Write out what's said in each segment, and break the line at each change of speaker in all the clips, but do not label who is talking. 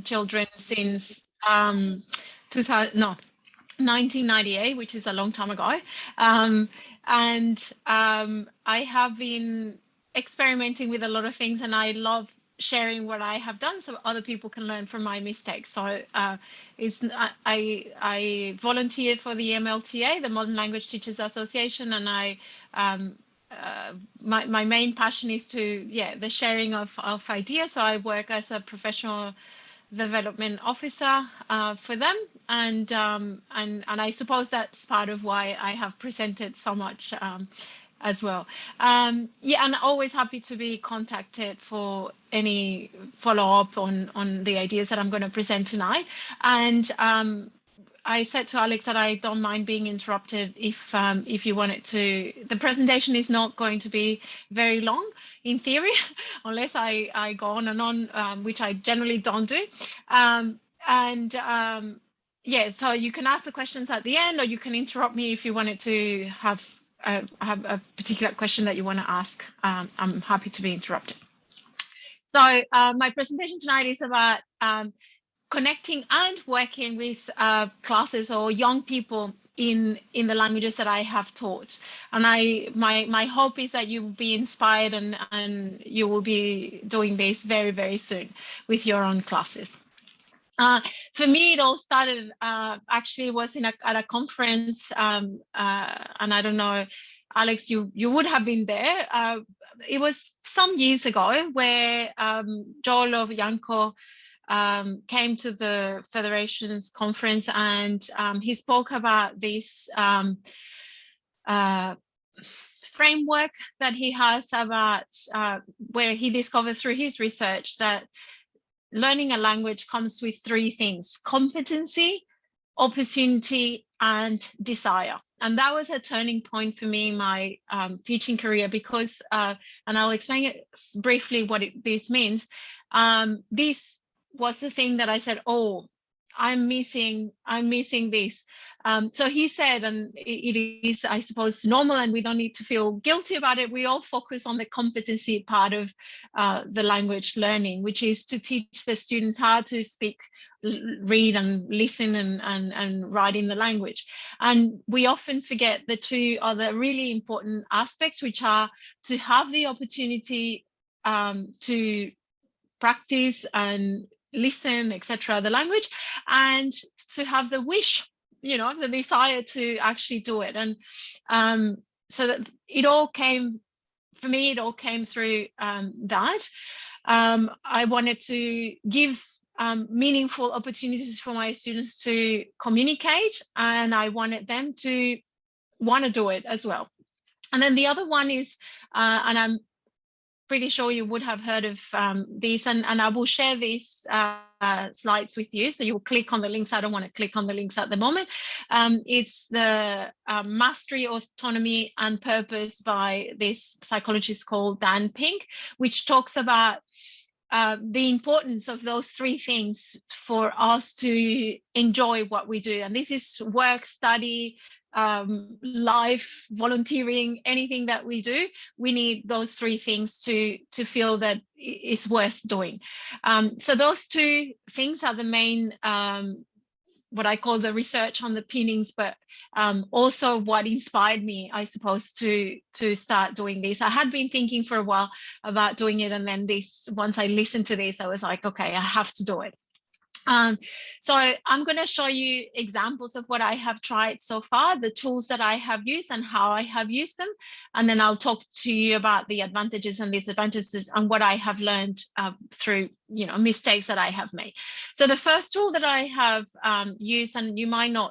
children since 2000, no, 1998, which is a long time ago. And I have been experimenting with a lot of things, and I love sharing what I have done so other people can learn from my mistakes. So I volunteered for the MLTA, the Modern Language Teachers Association, and my main passion is the sharing of ideas. So I work as a professional development officer for them, and I suppose that's part of why I have presented so much as well. And always happy to be contacted for any follow-up on the ideas that I'm going to present tonight. And I said to Alex that I don't mind being interrupted if you wanted to. The presentation is not going to be very long in theory, unless I go on and on, which I generally don't do. So you can ask the questions at the end, or you can interrupt me if you wanted to have a particular question that you want to ask. I'm happy to be interrupted. So my presentation tonight is about connecting and working with classes or young people in the languages that I have taught. And my hope is that you will be inspired and you will be doing this very, very soon with your own classes. For me, it all started actually was at a conference, and I don't know, Alex, you would have been there. It was some years ago where Joel of Yanko came to the Federation's conference, and he spoke about this framework that he has about where he discovered through his research that learning a language comes with three things: competency, opportunity, and desire. And that was a turning point for me in my teaching career, because, and I'll explain it briefly what this means. This was the thing that I said, oh, I'm missing this. So he said, and it is, I suppose, normal, and we don't need to feel guilty about it. We all focus on the competency part of the language learning, which is to teach the students how to speak, read and listen and write in the language. And we often forget the two other really important aspects, which are to have the opportunity to practice and listen, etc., the language, and to have the wish, the desire to actually do it. And so that it all came through that. I wanted to give meaningful opportunities for my students to communicate, and I wanted them to want to do it as well. And then the other one is, and I'm pretty sure you would have heard of these, and I will share these slides with you. So you will click on the links. I don't want to click on the links at the moment. It's the Mastery, Autonomy and Purpose by this psychologist called Dan Pink, which talks about the importance of those three things for us to enjoy what we do. And this is work, study, life, volunteering, anything that we do. We need those three things to feel that it's worth doing. So those two things are the main, what I call the research on the pinnings, but also what inspired me, I suppose, to start doing this. I had been thinking for a while about doing it, and then once I listened to this, I was like, okay, I have to do it. So I'm going to show you examples of what I have tried so far, the tools that I have used and how I have used them. And then I'll talk to you about the advantages and disadvantages and what I have learned through, mistakes that I have made. So the first tool that I have used, and you might or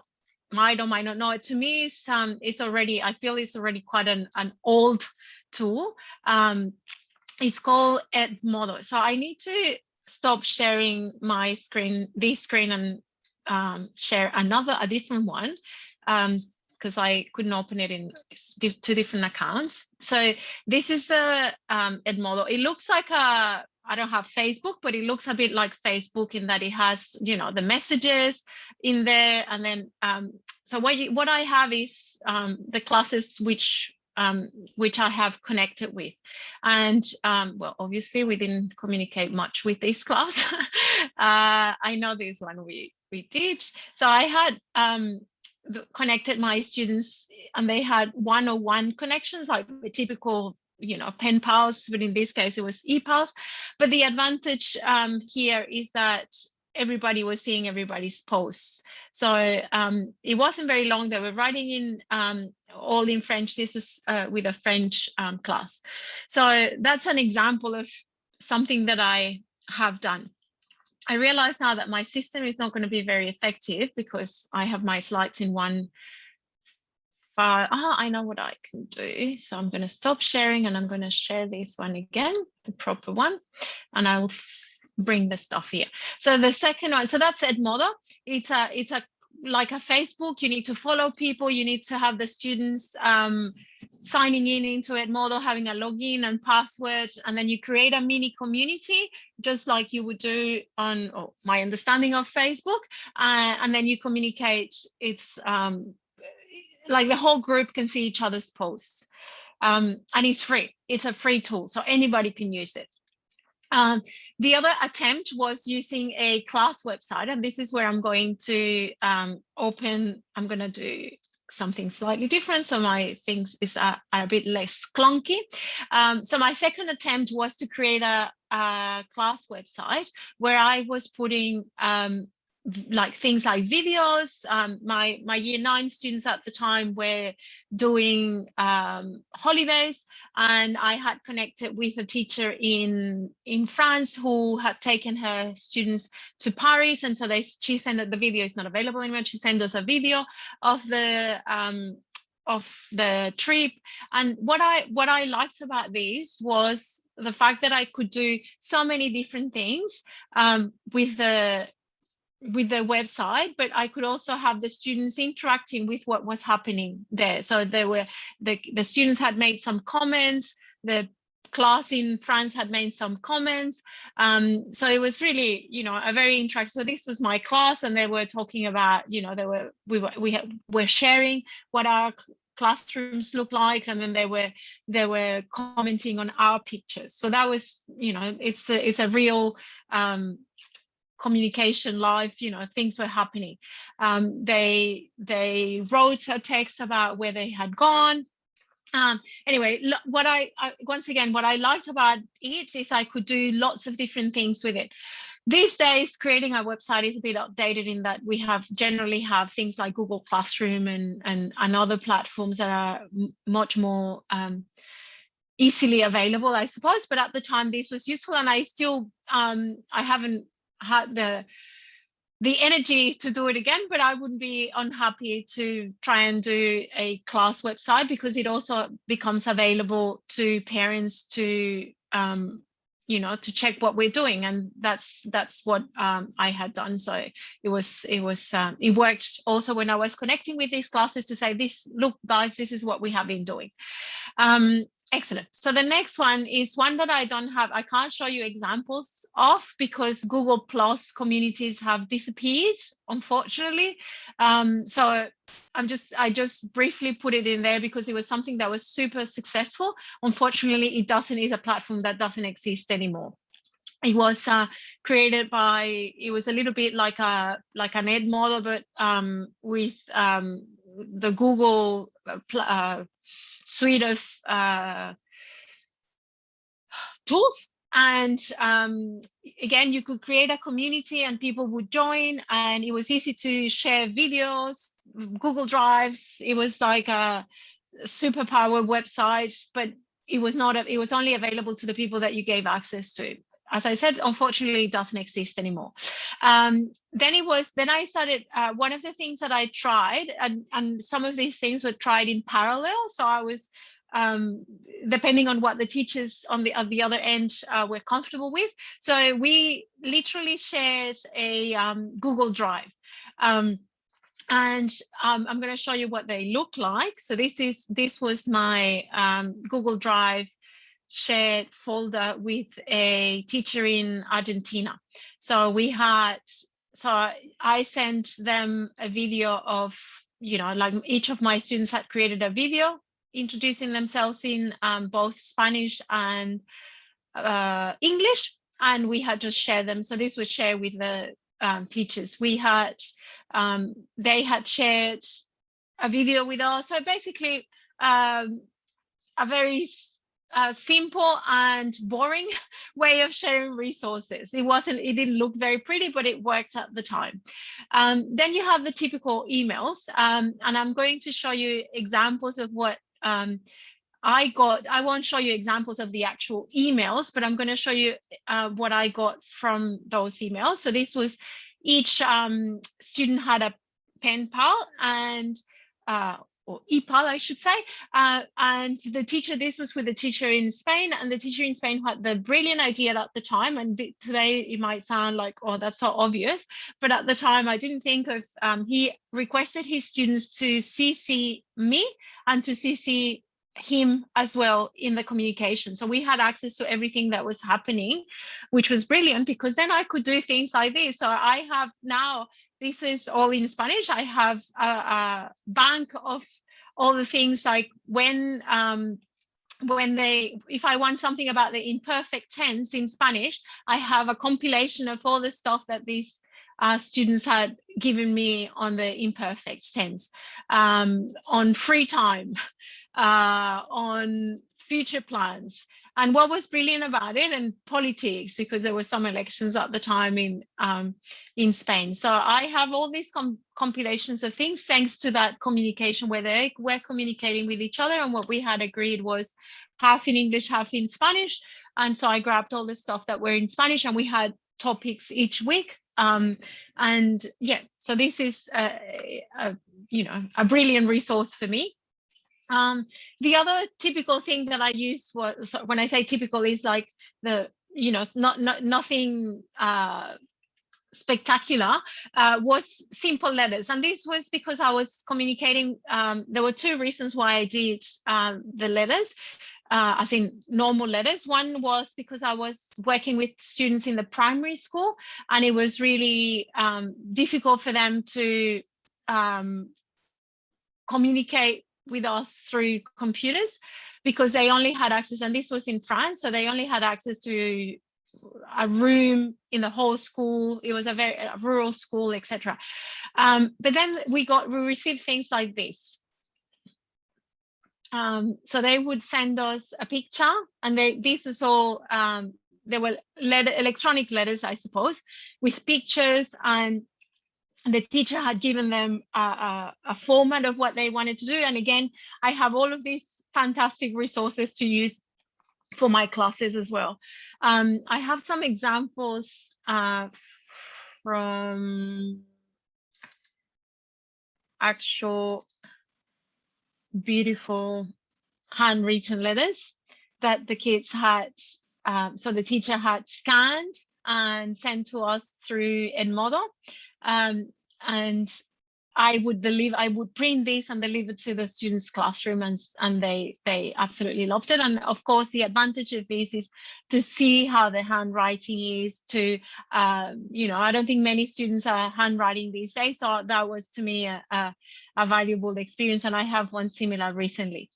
might not know it, to me is I feel it's already quite an old tool. It's called Edmodo. So I need to stop sharing my screen, this screen, and share a different one, because I couldn't open it in two different accounts. So this is the Edmodo. It looks like I don't have Facebook, but it looks a bit like Facebook in that it has, the messages in there. And then, so what I have is the classes which which I have connected with. And well, obviously we didn't communicate much with this class. I know this one we did. So I had connected my students, and they had one-on-one connections, like the typical, pen pals, but in this case it was e-pals. But the advantage here is that everybody was seeing everybody's posts. So it wasn't very long. They were writing in all in French. This was with a French class. So that's an example of something that I have done. I realize now that my system is not going to be very effective because I have my slides in one file. I know what I can do. So I'm going to stop sharing and I'm going to share this one again, the proper one, and I will bring the stuff here. So the second one, so that's Edmodo. It's a like a Facebook. You need to follow people. You need to have the students signing in into Edmodo, having a login and password, and then you create a mini community, just like you would do on my understanding of Facebook, and then you communicate. It's like the whole group can see each other's posts, and it's free. It's a free tool, so anybody can use it. The other attempt was using a class website, and this is where I'm going to open. I'm going to do something slightly different, so my things are a bit less clunky. So my second attempt was to create a class website where I was putting like things like videos. My year 9 students at the time were doing holidays, and I had connected with a teacher in France who had taken her students to Paris, and so she sent the video is not available anymore. She sent us a video of the trip, and what I liked about this was the fact that I could do so many different things with the website, but I could also have the students interacting with what was happening there. So there were the students had made some comments, the class in France had made some comments. So it was really, a very interactive. So this was my class, and they were talking about, we were sharing what our classrooms look like, and then they were commenting on our pictures. So that was, it's a real communication live, things were happening. They wrote a text about where they had gone. Anyway, what I liked about it is I could do lots of different things with it. These days, creating a website is a bit outdated in that we generally have things like Google Classroom and other platforms that are much more easily available, I suppose. But at the time, this was useful, and I still I haven't had the energy to do it again, but I wouldn't be unhappy to try and do a class website, because it also becomes available to parents to to check what we're doing, and that's what I had done. So it worked also when I was connecting with these classes to say, look guys, this is what we have been doing. Excellent. So the next one is one that I can't show you examples of because Google Plus communities have disappeared, unfortunately. So I just briefly put it in there because it was something that was super successful. Unfortunately, it's a platform that doesn't exist anymore. It was created it was a little bit like an Edmodo, but with the Google suite of tools. And again, you could create a community and people would join, and it was easy to share videos, Google Drives. It was like a superpower website, but it was only available to the people that you gave access to. As I said, unfortunately, it doesn't exist anymore. Then I started, one of the things that I tried, and some of these things were tried in parallel. So I was, depending on what the teachers on the other end were comfortable with. So we literally shared a Google Drive. And I'm going to show you what they look like. So this was my Google Drive shared folder with a teacher in Argentina. So I sent them a video of, like each of my students had created a video introducing themselves in both Spanish and English, and we had to share them. So this was shared with the teachers. We had, they had shared a video with us. So basically, a very simple and boring way of sharing resources. It didn't look very pretty, but it worked at the time. Then you have the typical emails, and I'm going to show you examples of what I got. I won't show you examples of the actual emails, but I'm going to show you what I got from those emails. So this was, each student had a pen pal and or e-pal, I should say, and the teacher, this was with the teacher in Spain, and the teacher in Spain had the brilliant idea at the time, and today it might sound like, oh, that's so obvious, but at the time I didn't think of, he requested his students to CC me and to CC him as well in the communication. So we had access to everything that was happening, which was brilliant, because then I could do things like this. So I have now, this is all in Spanish. I have a bank of all the things, like when if I want something about the imperfect tense in Spanish, I have a compilation of all the stuff that these students had given me on the imperfect tense, on free time, on future plans. And what was brilliant about it, and politics, because there were some elections at the time in Spain. So I have all these compilations of things thanks to that communication, where they were communicating with each other. And what we had agreed was half in English, half in Spanish. And so I grabbed all the stuff that were in Spanish, and we had topics each week. And yeah, so this is a brilliant resource for me. The other typical thing that I used was, when I say typical, is like the, nothing spectacular, was simple letters. And this was because I was communicating. There were two reasons why I did the letters, as in normal letters. One was because I was working with students in the primary school, and it was really difficult for them to communicate with us through computers, because they only had access, and this was in France, so they only had access to a room in the whole school. It was a very rural school, etc. But then we received things like this. So they would send us a picture, and this was all, they were electronic letters, I suppose, with pictures, and the teacher had given them a format of what they wanted to do. And again, I have all of these fantastic resources to use for my classes as well. I have some examples from actual beautiful handwritten letters that the kids had. So the teacher had scanned and sent to us through Edmodo. And I would print this and deliver to the students' classroom, and they absolutely loved it. And of course, the advantage of this is to see how the handwriting is. I don't think many students are handwriting these days, so that was to me a valuable experience, and I have one similar recently.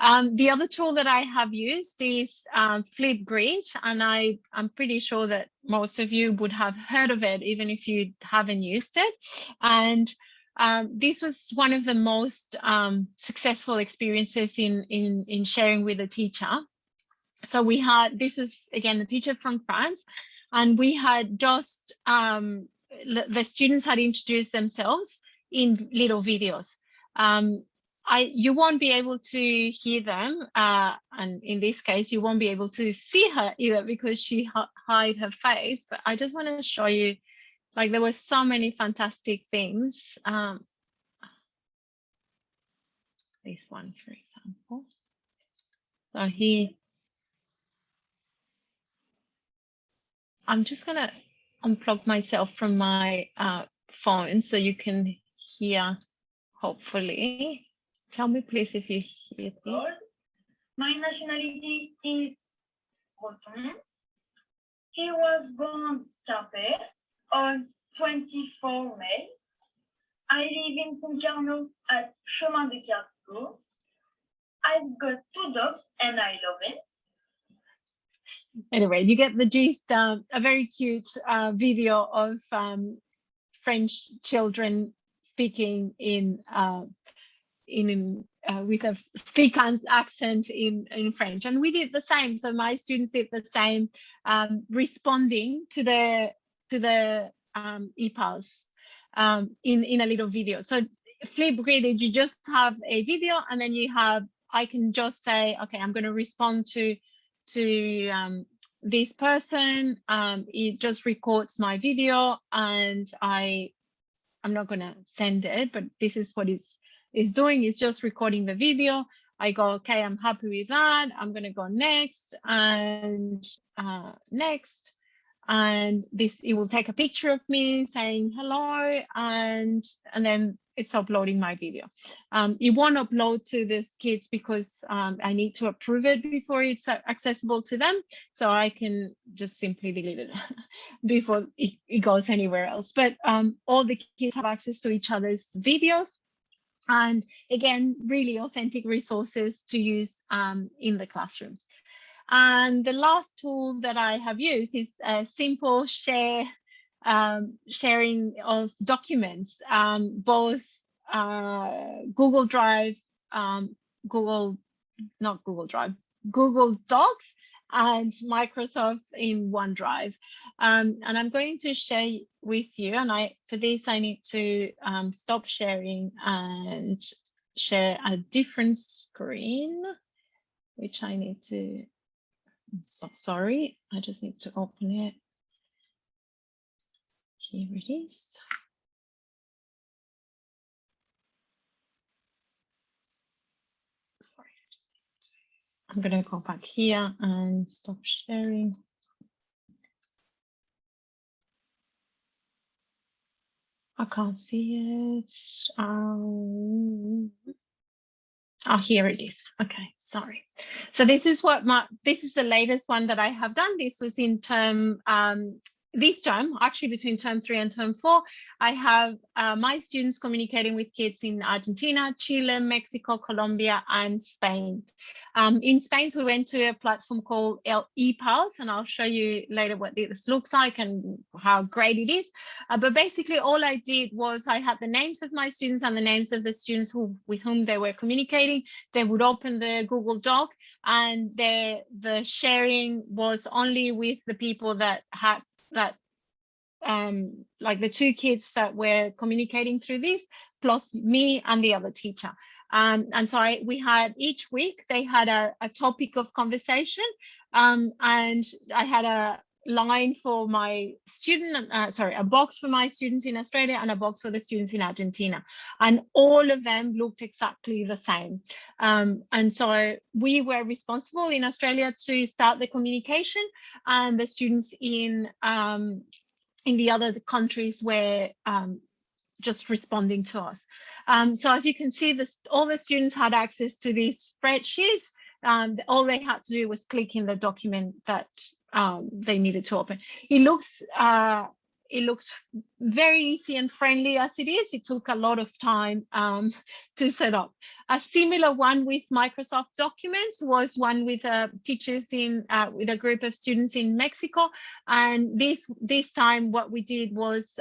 The other tool that I have used is Flipgrid, and I'm pretty sure that most of you would have heard of it, even if you haven't used it. And this was one of the most successful experiences in sharing with a teacher. So this is again a teacher from France, and we had just the students had introduced themselves in little videos. You won't be able to hear them, and in this case you won't be able to see her either, because she hid her face. But I just want to show you, like, there were so many fantastic things. This one, for example. So I'm just gonna unplug myself from my phone so you can hear, hopefully. Tell me please if you hear this.
My nationality is Breton. He was born Carpet on 24 May. I live in Concarneau at Chemin de Carpeau. I've got 2 dogs and I love it.
Anyway, you get the gist. A very cute video of French children speaking with a speak accent in French, and we did the same. So my students did the same, responding to the EPALs in a little video. So Flipgrid, you just have a video, and then I can just say, okay, I'm going to respond to this person. It just records my video, and I'm not going to send it, but this is what is doing, is just recording the video. I go, okay, I'm happy with that. I'm going to go next and next. And it will take a picture of me saying hello, and then it's uploading my video. It won't upload to the kids because I need to approve it before it's accessible to them. So I can just simply delete it before it goes anywhere else. But all the kids have access to each other's videos. And again, really authentic resources to use in the classroom. And the last tool that I have used is a simple sharing of documents, both Google Drive, Google Docs, and Microsoft in OneDrive. And I'm going to share with you, and for this I need to stop sharing and share a different screen, which I need to, I'm so sorry, I just need to open it. Here it is. Sorry, I'm going to go back here and stop sharing. I can't see it. Oh, here it is. Okay, sorry. So this is the latest one that I have done. This was in this term, actually between term 3 and term 4. I have my students communicating with kids in Argentina, Chile, Mexico, Colombia, and Spain. In Spain, we went to a platform called EPALS, and I'll show you later what this looks like and how great it is. But basically, all I did was I had the names of my students and the names of the students with whom they were communicating. They would open the Google Doc, and the sharing was only with the people that had like the 2 kids that were communicating through this, plus me and the other teacher. And so we had each week, they had a topic of conversation, and I had a line for my student, a box for my students in Australia and a box for the students in Argentina. And all of them looked exactly the same. And so we were responsible in Australia to start the communication, and the students in the other countries were just responding to us. So as you can see, all the students had access to this spreadsheet. All they had to do was click in the document that they needed to open. It looks very easy and friendly as it is. It took a lot of time to set up. A similar one with Microsoft Documents was one with teachers with a group of students in Mexico. And this time what we did was,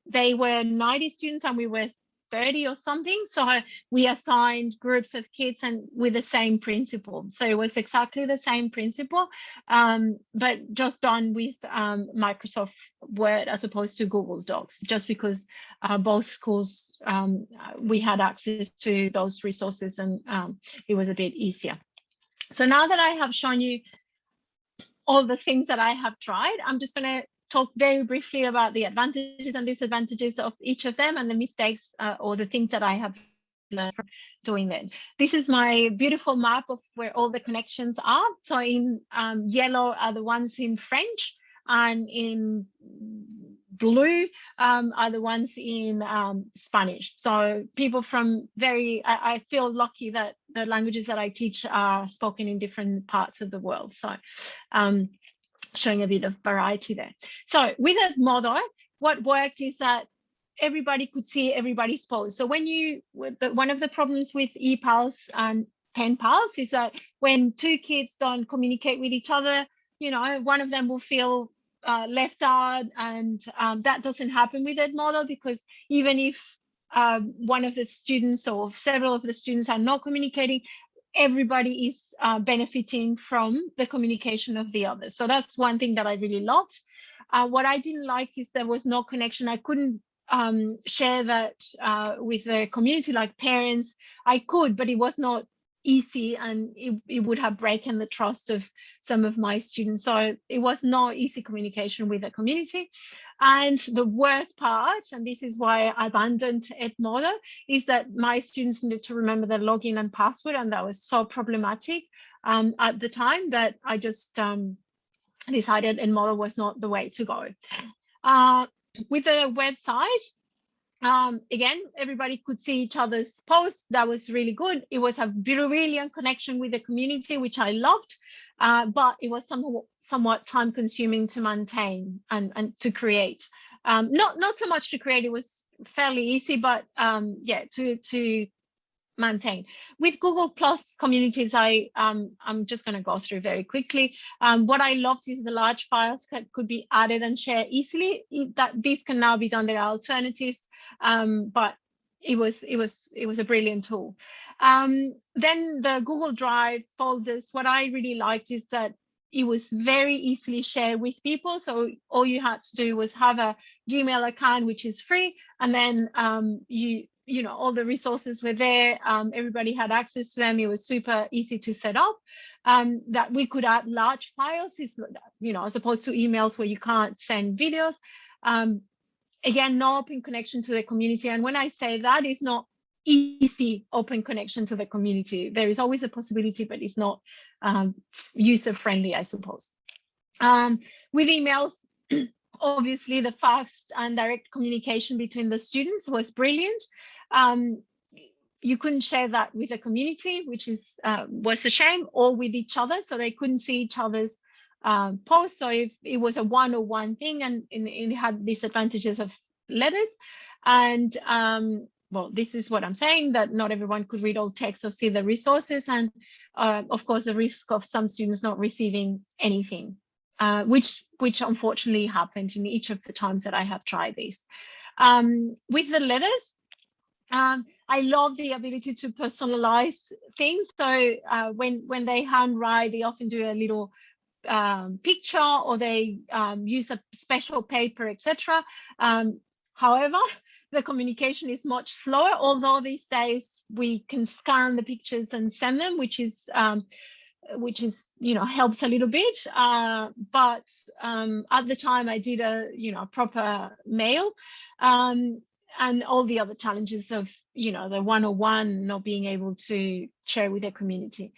they were 90 students and we were 30 or something. So we assigned groups of kids and with the same principle. So it was exactly the same principle, but just done with Microsoft Word as opposed to Google Docs, just because both schools, we had access to those resources, and it was a bit easier. So now that I have shown you all the things that I have tried, I'm just going to talk very briefly about the advantages and disadvantages of each of them and the mistakes or the things that I have learned from doing that. This is my beautiful map of where all the connections are. So in yellow are the ones in French, and in blue are the ones in Spanish. So people from I feel lucky that the languages that I teach are spoken in different parts of the world. So showing a bit of variety there. So with Edmodo, what worked is that everybody could see everybody's post. So when one of the problems with ePals and pen pals is that when two kids don't communicate with each other, one of them will feel left out, and that doesn't happen with Edmodo, because even if one of the students or several of the students are not communicating, everybody is benefiting from the communication of the others. So that's one thing that I really loved. What I didn't like is there was no connection. I couldn't share that with the community, like parents. I could, but it was not easy, and it would have broken the trust of some of my students. So it was no easy communication with the community. And the worst part, and this is why I abandoned Edmodo, is that my students needed to remember their login and password, and that was so problematic at the time that I just decided Edmodo was not the way to go. With the website, again, everybody could see each other's posts. That was really good. It was a brilliant connection with the community, which I loved, but it was somewhat time consuming to maintain and to create. Not so much to create, it was fairly easy, but yeah, to maintain. With Google Plus communities, I'm just going to go through very quickly. What I loved is the large files that could be added and shared easily. That this can now be done. There are alternatives, but it was a brilliant tool. Then the Google Drive folders. What I really liked is that it was very easily shared with people. So all you had to do was have a Gmail account, which is free, and then all the resources were there. Everybody had access to them. It was super easy to set up. That we could add large files, as opposed to emails where you can't send videos. Again, no open connection to the community. And when I say that, it's not easy open connection to the community. There is always a possibility, but it's not user friendly, I suppose. With emails, obviously the fast and direct communication between the students was brilliant. You couldn't share that with the community, which was a shame, or with each other, so they couldn't see each other's posts. So if it was a one-on-one thing, and it had disadvantages of letters, and well, this is what I'm saying, that not everyone could read all text or see the resources, and of course the risk of some students not receiving anything. Which unfortunately happened in each of the times that I have tried this. With the letters, I love the ability to personalize things. So when they handwrite, they often do a little picture, or they use a special paper, etc. However, the communication is much slower, although these days we can scan the pictures and send them, which is helps a little bit, but at the time I did a proper mail, and all the other challenges of the one-on-one, not being able to share with their community.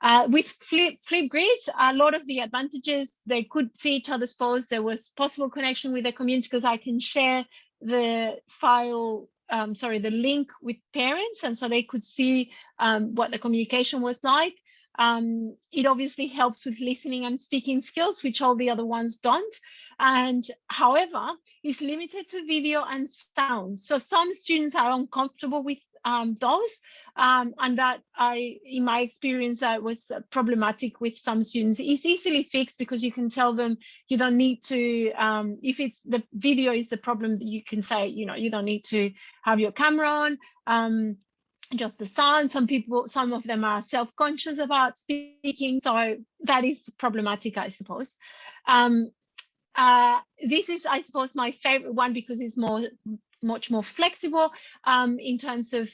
With Flipgrid, a lot of the advantages, they could see each other's posts. There was possible connection with the community because I can share the file, the link with parents, and so they could see what the communication was like. It obviously helps with listening and speaking skills, which all the other ones don't. And however, it's limited to video and sound. So some students are uncomfortable with those, and that in my experience, that was problematic with some students. It's easily fixed because you can tell them you don't need to, if it's the video is the problem, you can say, you don't need to have your camera on. Just the sound. Some of them are self-conscious about speaking, so that is problematic, I suppose. This is, I suppose, my favorite one because it's much more flexible in terms of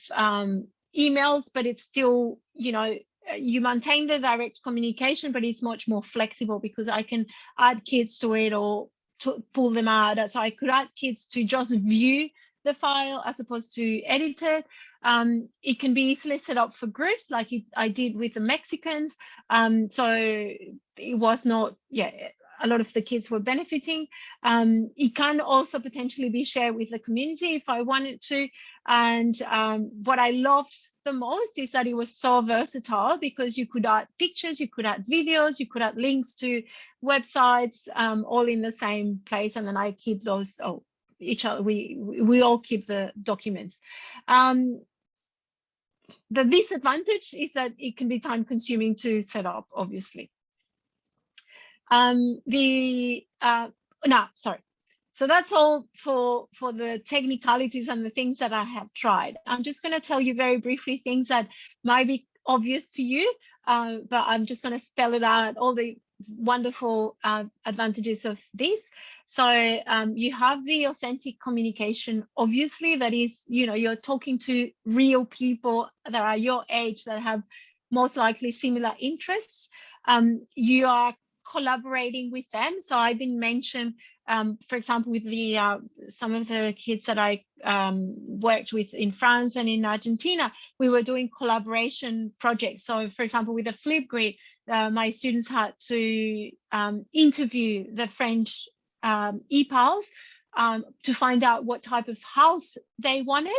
emails, but it's still, you maintain the direct communication, but it's much more flexible because I can add kids to it or to pull them out. So I could add kids to just view the file as opposed to edit it. It can be easily set up for groups like I did with the Mexicans. So it was not, a lot of the kids were benefiting. It can also potentially be shared with the community if I wanted to. And what I loved the most is that it was so versatile because you could add pictures, you could add videos, you could add links to websites, all in the same place. And then I keep those, each other. We all keep the documents. The disadvantage is that it can be time consuming to set up, obviously. So that's all for the technicalities and the things that I have tried. I'm just going to tell you very briefly things that might be obvious to you, but I'm just going to spell it out, all the wonderful advantages of this. So you have the authentic communication, obviously, that is, you're talking to real people that are your age, that have most likely similar interests. You are collaborating with them. So I didn't mention, for example, with the some of the kids that I worked with in France and in Argentina, we were doing collaboration projects. So, for example, with the Flipgrid, my students had to interview the French EPALs to find out what type of house they wanted,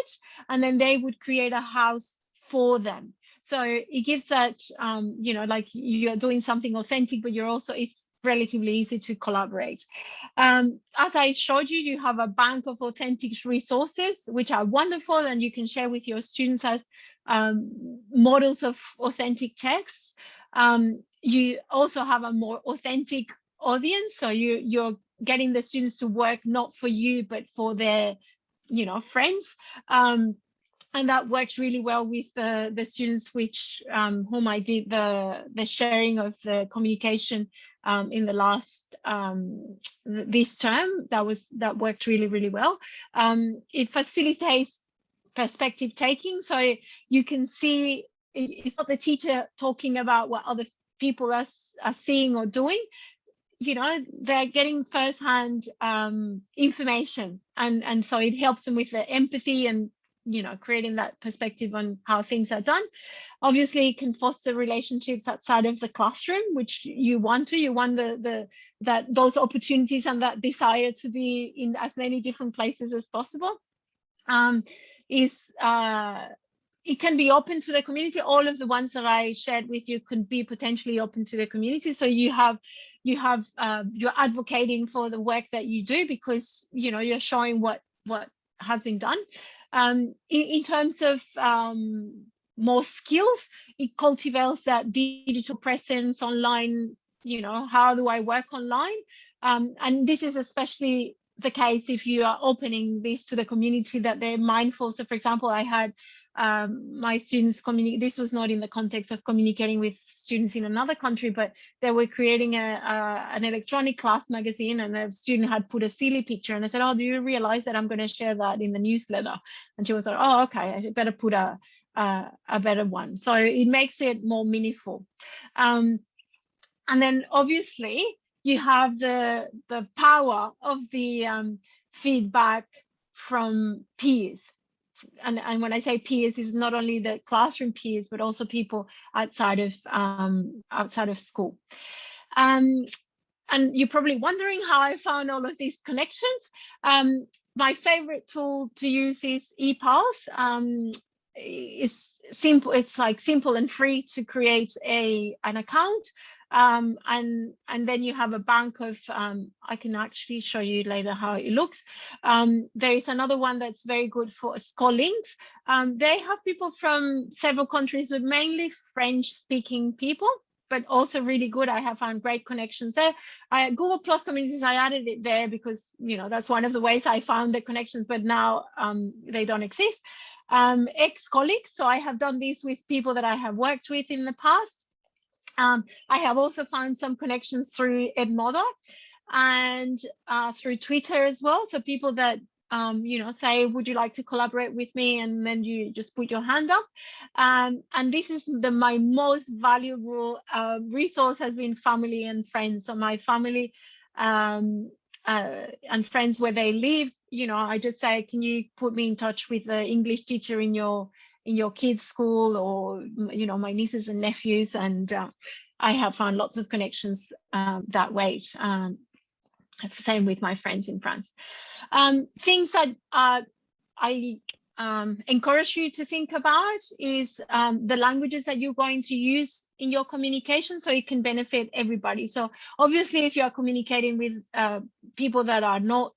and then they would create a house for them. So it gives that, like you're doing something authentic, but it's relatively easy to collaborate. As I showed you, you have a bank of authentic resources, which are wonderful, and you can share with your students as models of authentic texts. You also have a more authentic audience. So you're getting the students to work not for you, but for their, friends. And that works really well with the students whom I did the sharing of the communication in the last this term. That worked really, really well. It facilitates perspective taking, so you can see it's not the teacher talking about what other people are seeing or doing. They're getting firsthand information, and so it helps them with the empathy and creating that perspective on how things are done. Obviously, it can foster relationships outside of the classroom, which you want those opportunities and that desire to be in as many different places as possible. It can be open to the community. All of the ones that I shared with you could be potentially open to the community. So you're advocating for the work that you do, because you're showing what has been done. In terms of more skills, it cultivates that digital presence online. How do I work online? And this is especially the case if you are opening this to the community, that they're mindful. So, for example, I had my students communicate. This was not in the context of communicating with students in another country, but they were creating an electronic class magazine, and a student had put a silly picture, and I said, "Oh, do you realize that I'm going to share that in the newsletter?" And she was like, "Oh, okay, I better put a better one." So it makes it more meaningful. And then obviously you have the power of the feedback from peers. And when I say peers, is not only the classroom peers, but also people outside of school. And you're probably wondering how I found all of these connections. My favorite tool to use is EPALs. It's simple. It's like simple and free to create an account. And then you have a bank of, I can actually show you later how it looks. There is another one that's very good for Scholinks. They have people from several countries, but mainly French-speaking people, but also really good. I have found great connections there. Google Plus Communities, I added it there because, that's one of the ways I found the connections, but now they don't exist. Ex-colleagues, so I have done this with people that I have worked with in the past. I have also found some connections through Edmodo and through Twitter as well. So people that, say, would you like to collaborate with me? And then you just put your hand up. And this is my most valuable resource has been family and friends. So my family and friends where they live, I just say, can you put me in touch with the English teacher in your kids' school, or my nieces and nephews, and I have found lots of connections that way. Same with my friends in France. Things that I encourage you to think about is the languages that you're going to use in your communication, so it can benefit everybody. So obviously, if you are communicating with people that are not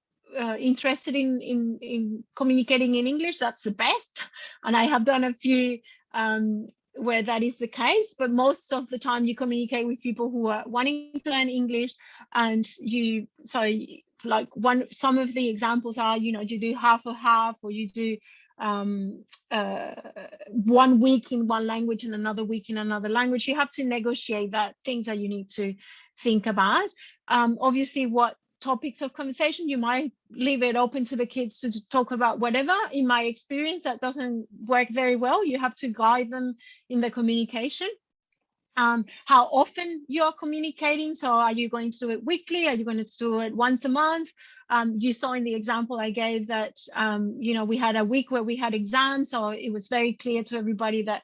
interested in communicating in English, that's the best. And I have done a few where that is the case, but most of the time you communicate with people who are wanting to learn English, and like some of the examples are, you do half a half, or you do 1 week in one language and another week in another language. You have to negotiate that, things that you need to think about. Obviously, what topics of conversation, you might leave it open to the kids to talk about whatever. In my experience, that doesn't work very well. You have to guide them in the communication. How often you're communicating. So are you going to do it weekly? Are you going to do it once a month? You saw in the example I gave that, we had a week where we had exams. So it was very clear to everybody that,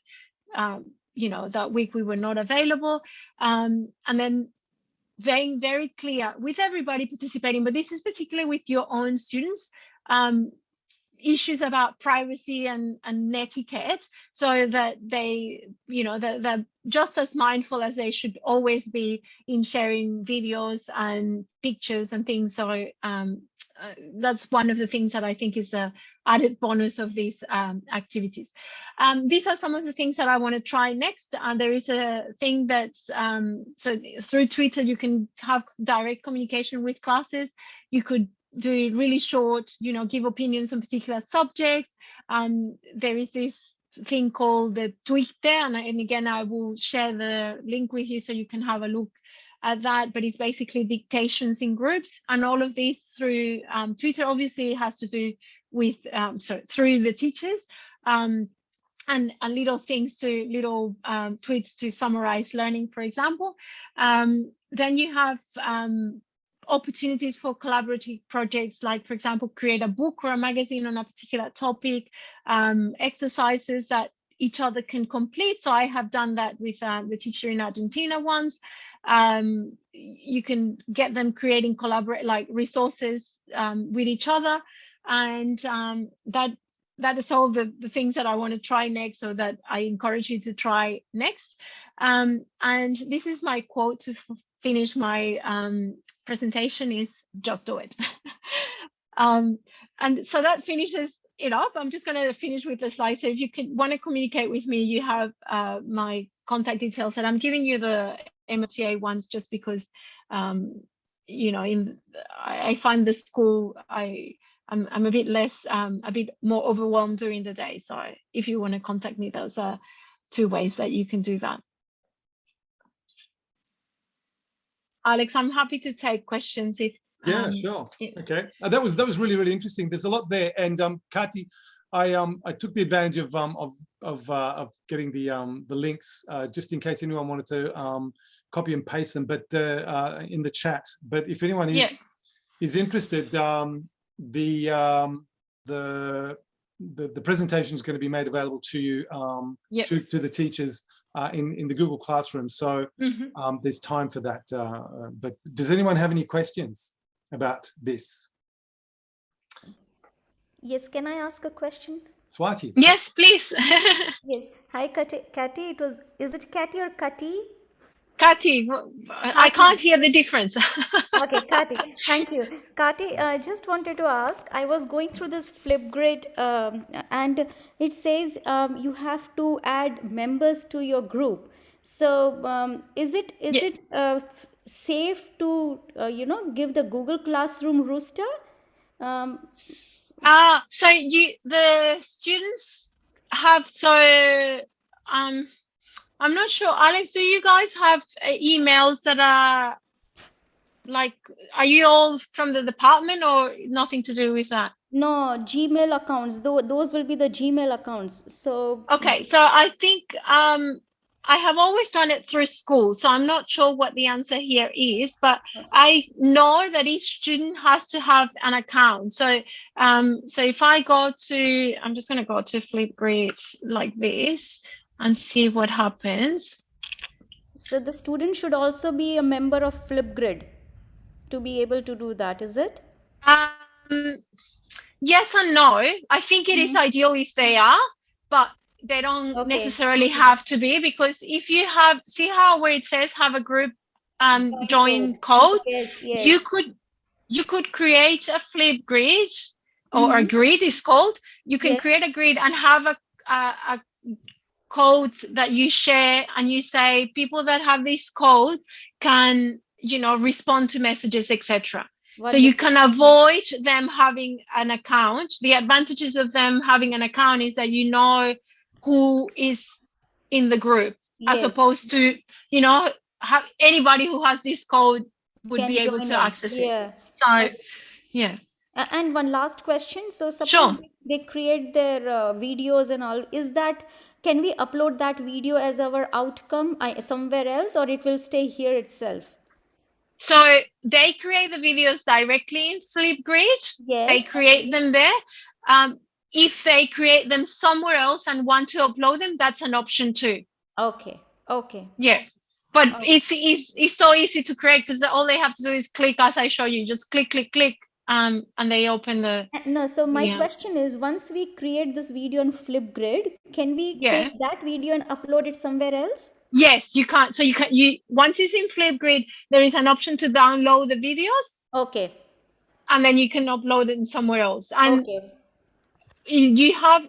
that week we were not available. And then very, very clear with everybody participating, but this is particularly with your own students, issues about privacy and etiquette, so that they, they're just as mindful as they should always be in sharing videos and pictures and things. So that's one of the things that I think is the added bonus of these activities. These are some of the things that I want to try next. There is a thing that's, so through Twitter, you can have direct communication with classes. You could do really short, give opinions on particular subjects. There is this thing called the Twitter, and again, I will share the link with you so you can have a look at that, but it's basically dictations in groups, and all of this through Twitter. Obviously, it has to do with through the teachers, and little things to little tweets to summarize learning, for example. Then you have opportunities for collaborative projects, like, for example, create a book or a magazine on a particular topic, exercises that each other can complete. So I have done that with the teacher in Argentina once. You can get them creating resources with each other, and that is all the things that I want to try next, so that I encourage you to try next. And this is my quote to finish my presentation, is just do it. And so that finishes it up. I'm just going to finish with the slide. So if you want to communicate with me, you have my contact details, and I'm giving you the MTA ones just because I find the school, I'm a bit less, a bit more overwhelmed during the day. So if you want to contact me, those are 2 ways that you can do that. Alex, I'm happy to take questions if.
Yeah, sure. Okay, that was really, really interesting. There's a lot there, and Kati, I took the advantage of getting the links just in case anyone wanted to copy and paste them, but in the chat. But if anyone is interested, the presentation is going to be made available to you, to the teachers in the Google Classroom. So there's time for that. But does anyone have any questions about this?
Yes, can I ask a question?
Swati.
Yes, please.
Yes. Hi, Kati. Is it Kati or Kati?
Kati, I can't hear the difference.
Okay, Kati, thank you. Kati, I just wanted to ask, I was going through this Flipgrid and it says you have to add members to your group. So is it safe to, give the Google Classroom roster?
So the students have, I'm not sure. Alex, do you guys have emails that are are you all from the department or nothing to do with that?
No, Gmail accounts. Those will be the Gmail accounts. So
okay, so I think I have always done it through school, so I'm not sure what the answer here is, but I know that each student has to have an account. So so if I go to, I'm just going to go to Flipgrid like this and see what happens.
So the student should also be a member of Flipgrid to be able to do that, is it?
Yes and no. I think it is ideal if they are, but they don't necessarily have to be, because if you have, see how where it says have a group join code,
yes.
you could create a flip grid, or a
Mm-hmm.
grid is called. You can
Yes.
create a grid and have a code that you share, and you say people that have this code can, respond to messages, etc. So you
Wonderful.
can avoid them having an account. The advantages of them having an account is that you know who is in the group, as
Yes.
opposed to, anybody who has this code would be
Can
able
join
to
in.
access it.
Yeah.
So,
Uh,
yeah,
and one last question. So suppose
sure.
they create their videos and all. Is that, can we upload that video as our outcome somewhere else, or it will stay here itself?
So they create the videos directly in Flipgrid. They
Yes.
create them there. Um, if they create them somewhere else and want to upload them, that's an option too.
Okay. Okay.
Yeah. But
Oh,
it's so easy to create, because all they have to do is click, as I show you, just click, click, click, and they open the,
no, so my
yeah.
question is, once we create this video on Flipgrid, can we
Yeah.
take that video and upload it somewhere else?
Yes, you can't. So you once it's in Flipgrid, there is an option to download the videos,
Okay.
and then you can upload it somewhere else. And
Okay.
you have,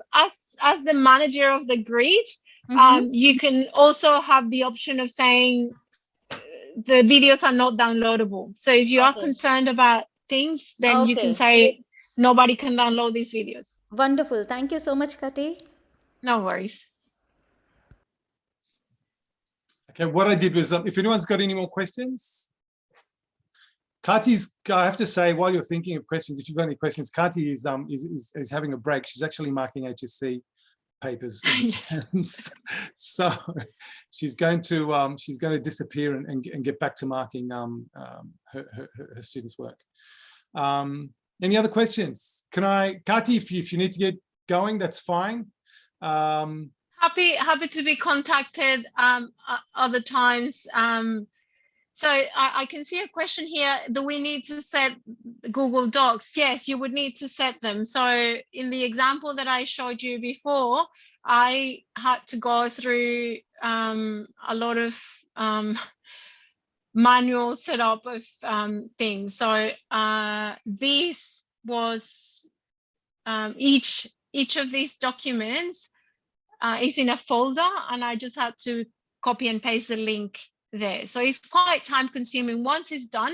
as the manager of the grid,
Mm-hmm.
you can also have the option of saying the videos are not downloadable. So if you are
Okay.
concerned about things, then you can
Okay.
say nobody can download these videos.
Wonderful. Thank you so much, Kati.
No worries.
Okay, what I did was, if anyone's got any more questions, Kati's, I have to say, while you're thinking of questions, if you've got any questions, Kati is having a break. She's actually marking HSC papers. So she's going to disappear and get back to marking her students' work. Any other questions? Kati, if you need to get going, that's fine.
Happy to be contacted other times. So I can see a question here. Do we need to set Google Docs? Yes, you would need to set them. So in the example that I showed you before, I had to go through a lot of manual setup of things. So this was each of these documents is in a folder, and I just had to copy and paste the link there. So it's quite time consuming. Once it's done,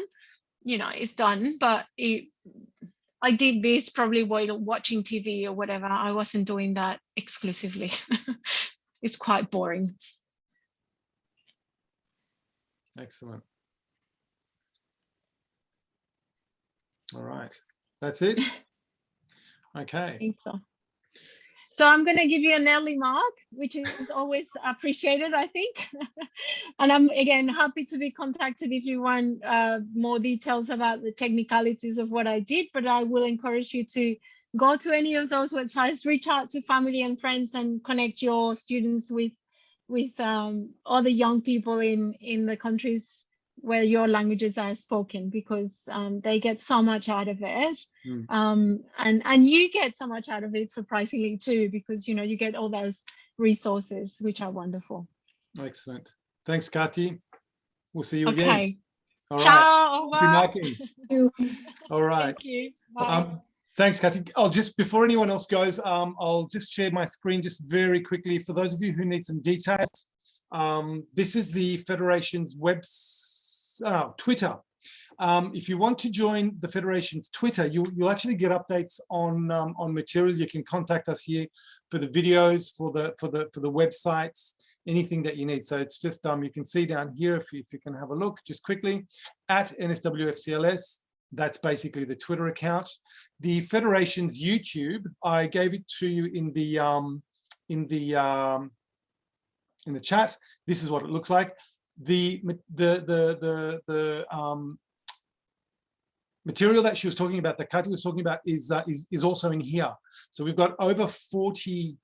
it's done. But I did this probably while watching TV or whatever. I wasn't doing that exclusively. It's quite boring.
Excellent. All right, that's it. Okay.
I think so. So I'm going to give you an early mark, which is always appreciated, I think. And I'm, again, happy to be contacted if you want more details about the technicalities of what I did. But I will encourage you to go to any of those websites, reach out to family and friends, and connect your students with other young people in the countries where your languages are spoken, because they get so much out of it. And you get so much out of it, surprisingly, too, because you get all those resources, which are wonderful.
Excellent. Thanks, Kati. We'll see you again.
Okay.
All right.
Ciao.
Happy marking. All right.
Thank you. Bye.
Thanks, Kati. I'll just, before anyone else goes, I'll just share my screen just very quickly for those of you who need some details. This is the Federation's Twitter. If you want to join the Federation's Twitter, you'll actually get updates on material. You can contact us here for the videos, for the websites, anything that you need. So it's just you can see down here, if you can have a look just quickly, at NSWFCLS. That's basically the Twitter account. The Federation's YouTube, I gave it to you in the chat. This is what it looks like. The material that she was talking about, that Kati was talking about, is also in here. So we've got over 40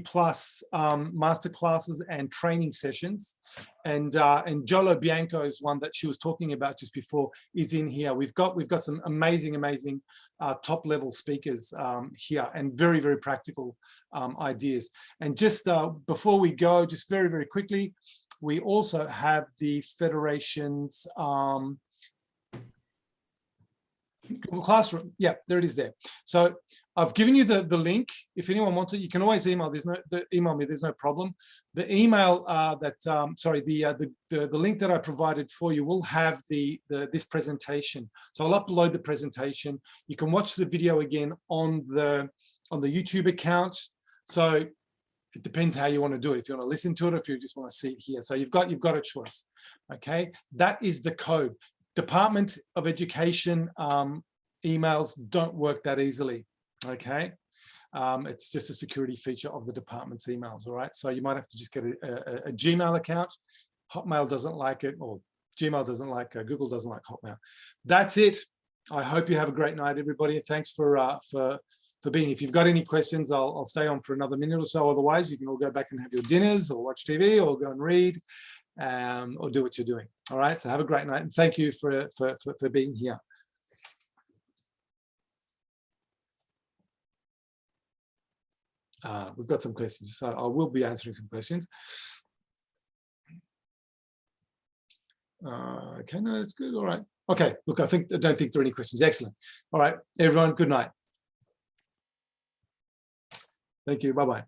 plus masterclasses and training sessions, and Jolo Bianco's one that she was talking about just before is in here. We've got some amazing top level speakers here, and very, very practical ideas. And just before we go, just very, very quickly, we also have the Federation's Google Classroom. Yeah, there it is there. So I've given you the link. If anyone wants it, you can always email. Email me. There's no problem. The email the link that I provided for you will have this presentation. So I'll upload the presentation. You can watch the video again on the YouTube account. So it depends how you want to do it. If you want to listen to it, or if you just want to see it here. So you've got a choice. Okay, that is the code. Department of Education emails don't work that easily. Okay, it's just a security feature of the department's emails. All right, so you might have to just get a Gmail account. Hotmail doesn't like it, or Gmail doesn't like Google doesn't like Hotmail. That's it. I hope you have a great night, everybody, and thanks for being. If you've got any questions, I'll stay on for another minute or so. Otherwise, you can all go back and have your dinners, or watch TV, or go and read, or do what you're doing. All right, so have a great night, and thank you for being here. We've got some questions, so I will be answering some questions. Okay, no, that's good. All right. Okay, look, I don't think there are any questions. Excellent. All right, everyone, good night. Thank you. Bye-bye.